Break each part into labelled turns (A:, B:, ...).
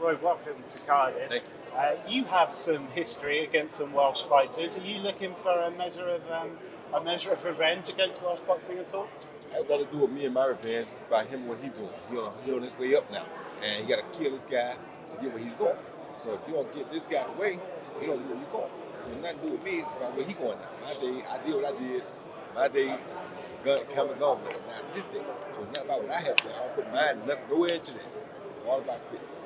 A: Roy, welcome to Cardiff.
B: Thank you.
A: You have some history against some Welsh fighters. Are you looking for a measure of revenge against Welsh boxing at all?
B: I've got to do with me and my revenge. It's about him and what he's doing. He on his way up now, and you got to kill this guy to get where he's going. So if you don't get this guy away, you don't get where you're going. So nothing to do with me. It's about where he's going now. My day, I did what I did. My day is come and gone. Now it's his day. So it's not about what I have to do. I don't put mine nowhere into that. It's all about Chris.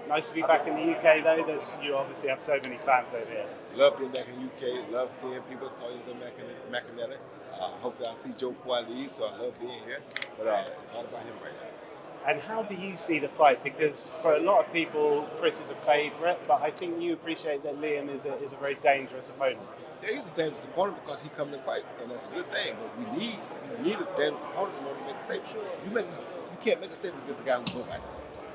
A: Nice to be back in the UK though. You obviously have so many fans over here.
B: Love being back in the UK. Love seeing people. Saw you in McInerney. Hopefully I'll see Joe before I leave, so I love being here. But it's all about him right now.
A: And how do you see the fight? Because for a lot of people, Chris is a favourite, but I think you appreciate that Liam is a very dangerous opponent.
B: Yeah, he's a dangerous opponent because he comes to fight, and that's a good thing. But we need a dangerous opponent in order to make a statement. You can't make a statement against a guy who's nobody.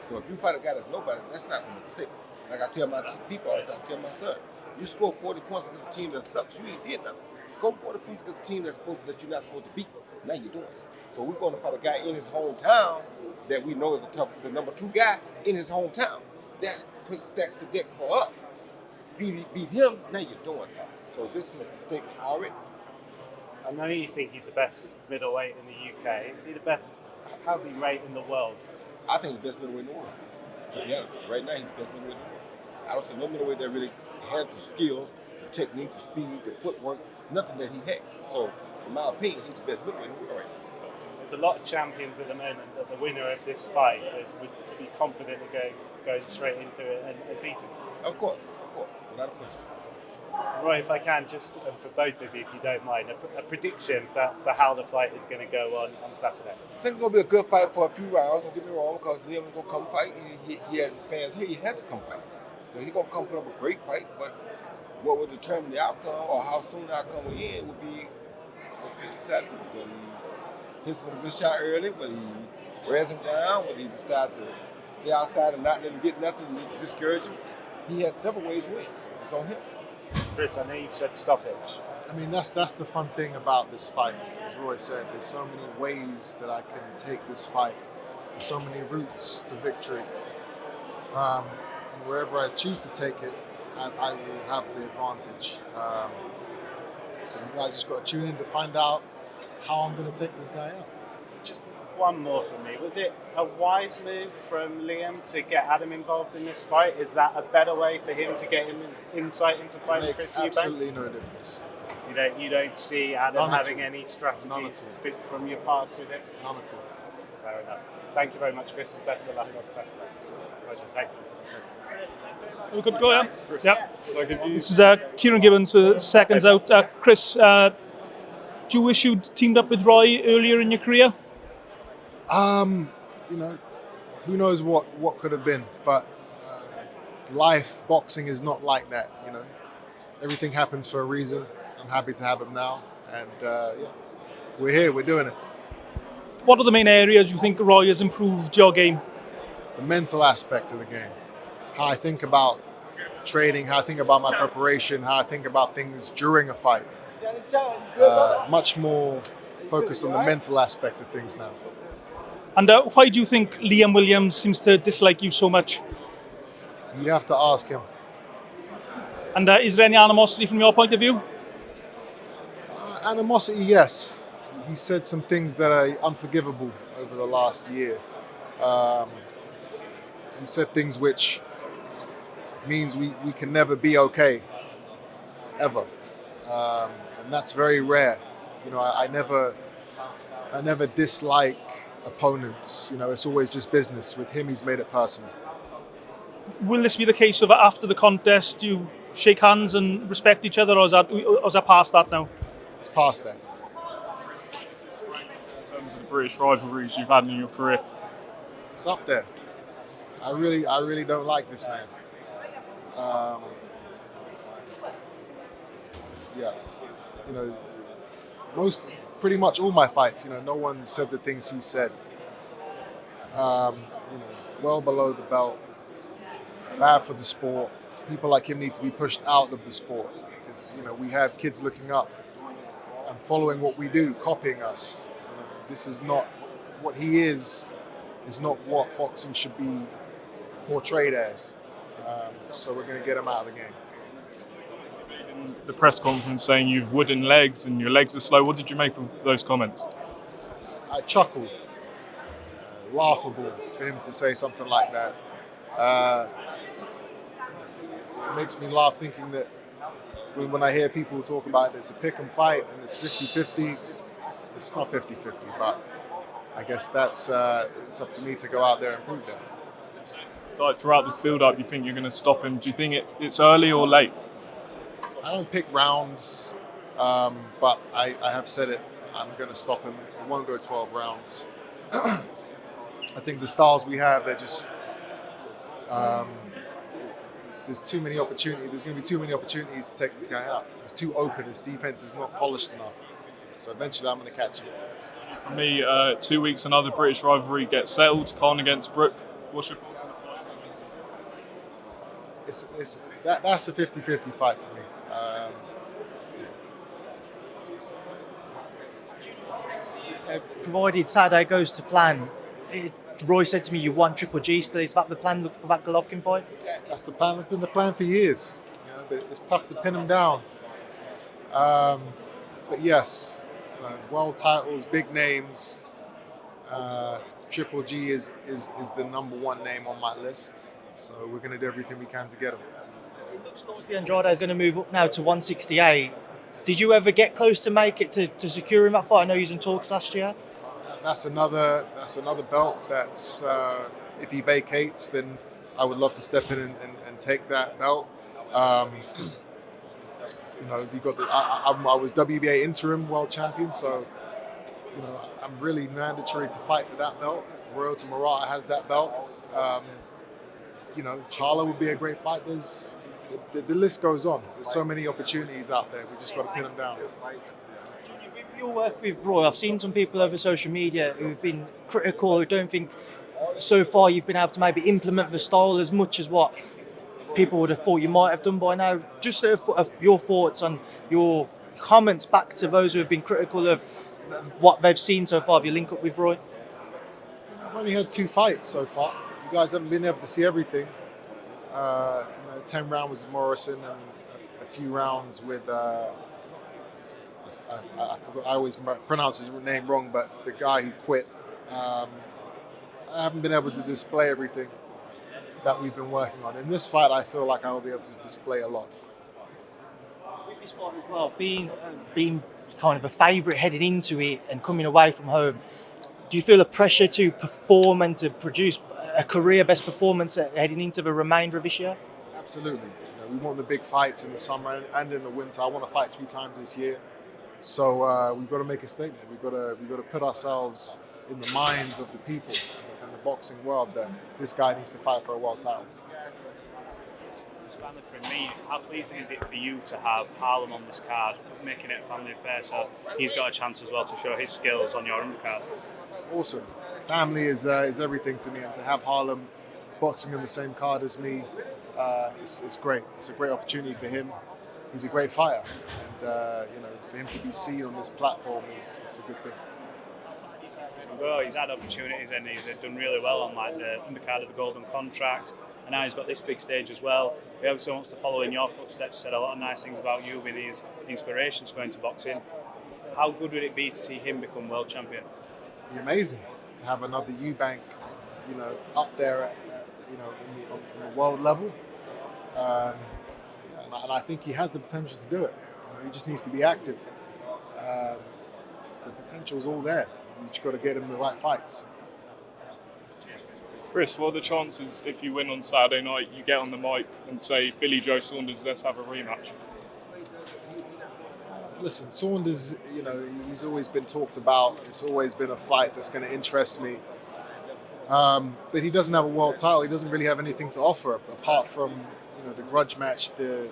B: So if you fight a guy that's nobody, that's not going to make a statement. Like I tell my people all the time, I tell my son, you score 40 points against a team that sucks, you ain't did nothing. Score 40 points against a team that you're not supposed to beat. Now you're doing it. So we're going to fight a guy in his hometown that we know is the number 2 guy in his hometown. That stacks the deck for us. Beat him, now you're doing something. So this is a statement already.
A: I know you think he's the best middleweight in the UK. Is he the best? How's he rate in the world?
B: I think the best middleweight in the world. To be honest, right now he's the best middleweight in the world. I don't see no middleweight that really has the skills, the technique, the speed, the footwork, nothing that he has. So, in my opinion, he's the best middleweight in the world right now.
A: There's a lot of champions at the moment that the winner of this fight would be confident of going straight into it and beating.
B: Of course, without a question.
A: Roy, if I can, just for both of you, if you don't mind, a prediction for how the fight is going to go on Saturday.
B: I think it's going to be a good fight for a few rounds, don't get me wrong, because Liam is going to come fight. He has his fans here, he has to come fight. So he's going to come put up a great fight, but what will determine the outcome or how soon the outcome will end will be what Chris decided to do. Whether he hits him with a good shot early, whether he wears him down, whether he decides to stay outside and not let him get nothing and discourage him. He has several ways to win, so it's on him.
A: Chris, I know you've said stoppage.
C: I mean, that's the fun thing about this fight. As Roy said, there's so many ways that I can take this fight. There's so many routes to victory. And wherever I choose to take it, I will have the advantage. So you guys just got to tune in to find out how I'm going to take this guy out.
A: Just one more from me. Was it a wise move from Liam to get Adam involved in this fight? Is that a better way for him to get him insight into fighting Chris Eubank?
C: Makes absolutely no difference.
A: You don't see Adam having any strategies from your past with him?
C: None at all.
A: Fair enough. Thank you very much, Chris, and best of luck on Saturday. Pleasure. Thank you.
D: We could go, yeah? Yeah. This is Kieran Gibbons for Seconds Out. Chris, do you wish you'd teamed up with Roy earlier in your career?
C: Who knows what could have been, but life, boxing is not like that, Everything happens for a reason. I'm happy to have him now, and we're here, we're doing it.
D: What are the main areas you think Roy has improved your game?
C: The mental aspect of the game. How I think about training, how I think about my preparation, how I think about things during a fight. Much more focused on the mental aspect of things now.
D: And why do you think Liam Williams seems to dislike you so much?
C: You'd have to ask him.
D: And is there any animosity from your point of view?
C: Animosity, yes. He said some things that are unforgivable over the last year. He said things which means we can never be okay, ever. And that's very rare. I never dislike opponents. It's always just business. With him, he's made it personal.
D: Will this be the case of after the contest, you shake hands and respect each other, or is that past that now?
C: It's past that.
E: In terms of the British rivalries you've had in your career?
C: It's up there. I really don't like this man. Pretty much all my fights, no one said the things he said. Well below the belt, bad for the sport. People like him need to be pushed out of the sport because, we have kids looking up and following what we do, copying us. This is not what he is not what boxing should be portrayed as. So we're going to get him out of the game.
E: In the press conference saying you've wooden legs and your legs are slow. What did you make of those comments?
C: I chuckled. Laughable for him to say something like that. It makes me laugh thinking that when I hear people talk about it, it's a pick 'em fight and it's 50-50. It's not 50-50, but I guess that's it's up to me to go out there and prove that.
E: Like throughout this build-up, you think you're going to stop him? Do you think it's early or late?
C: I don't pick rounds, but I have said it. I'm going to stop him. It won't go 12 rounds. I think the styles we have, they're just there's too many opportunities. There's going to be too many opportunities to take this guy out. He's too open. His defense is not polished enough. So eventually, I'm going to catch him.
E: For me, 2 weeks, another British rivalry gets settled. Khan against Brook. What's your thoughts on the fight?
C: That's a 50-50 fight for me.
F: Provided Saturday goes to plan, Roy said to me, you want Triple G still. Is that the plan for that Golovkin fight?
C: Yeah, that's the plan. It's been the plan for years. But it's tough to pin him down. But yes, world titles, big names. Triple G is the number one name on my list. So we're going to do everything we can to get him.
F: It looks like Andrade is going to move up now to 168. Did you ever get close to make it to securing that fight? I know he was in talks last year.
C: That's another belt that's, if he vacates, then I would love to step in and take that belt. You got I was WBA interim world champion, so I'm really mandatory to fight for that belt. Royal to Murata has that belt. Charlo would be a great fight. The list goes on. There's so many opportunities out there. We just got to pin them down.
F: With your work with Roy, I've seen some people over social media who've been critical, who don't think so far you've been able to maybe implement the style as much as what people would have thought you might have done by now. Just your thoughts on your comments back to those who have been critical of what they've seen so far of your link up with Roy.
C: I've only had 2 fights so far. You guys haven't been able to see everything. 10 rounds with Morrison and a few rounds with I forgot. I always pronounce his name wrong, but the guy who quit. I haven't been able to display everything that we've been working on. In this fight, I feel like I will be able to display a lot.
F: With this fight as well, being kind of a favourite heading into it and coming away from home, do you feel a pressure to perform and to produce a career best performance heading into the remainder of this year?
C: Absolutely. We want the big fights in the summer and in the winter. I want to fight 3 times this year. So we've got to make a statement. We've got to put ourselves in the minds of the people and the boxing world that this guy needs to fight for a world title.
A: For me, how pleasing is it for you to have Harlem on this card, making it a family affair, so he's got a chance as well to show his skills on your undercard?
C: Awesome. Family is everything to me, and to have Harlem boxing on the same card as me, it's great. It's a great opportunity for him. He's a great fighter, and for him to be seen on this platform is a good thing.
A: Well, he's had opportunities and he's done really well on the undercard of the Golden Contract, and now he's got this big stage as well. He obviously wants to follow in your footsteps. Said a lot of nice things about you with his inspirations going to boxing. How good would it be to see him become world champion?
C: It'd be amazing to have another Eubank, up there, on the world level. And I think he has the potential to do it. He just needs to be active. The potential's all there. You just got to get him the right fights.
E: Chris, what are the chances if you win on Saturday night, you get on the mic and say, Billy Joe Saunders, let's have a rematch?
C: Listen, Saunders, he's always been talked about. It's always been a fight that's going to interest me. But he doesn't have a world title. He doesn't really have anything to offer apart from the grudge match, the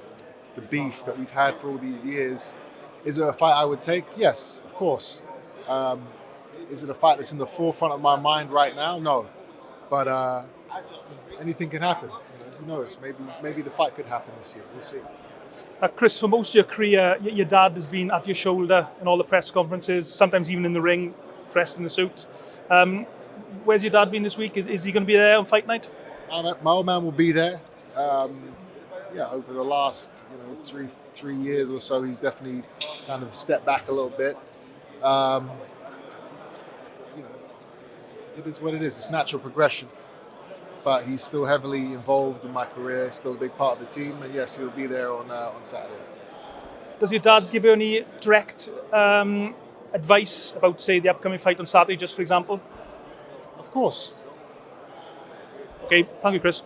C: beef that we've had for all these years. Is it a fight I would take? Yes, of course. Is it a fight that's in the forefront of my mind right now? No. But anything can happen. Who knows? Maybe the fight could happen this year. We'll see.
D: Chris, for most of your career, your dad has been at your shoulder in all the press conferences, sometimes even in the ring, dressed in a suit. Where's your dad been this week? Is he going to be there on fight night?
C: My old man will be there. Over the last 3 years or so, he's definitely kind of stepped back a little bit. It is what it is. It's natural progression. But he's still heavily involved in my career, still a big part of the team, and yes, he'll be there on Saturday.
D: Does your dad give you any direct advice about, say, the upcoming fight on Saturday, just for example?
C: Of course.
D: Okay, thank you, Chris.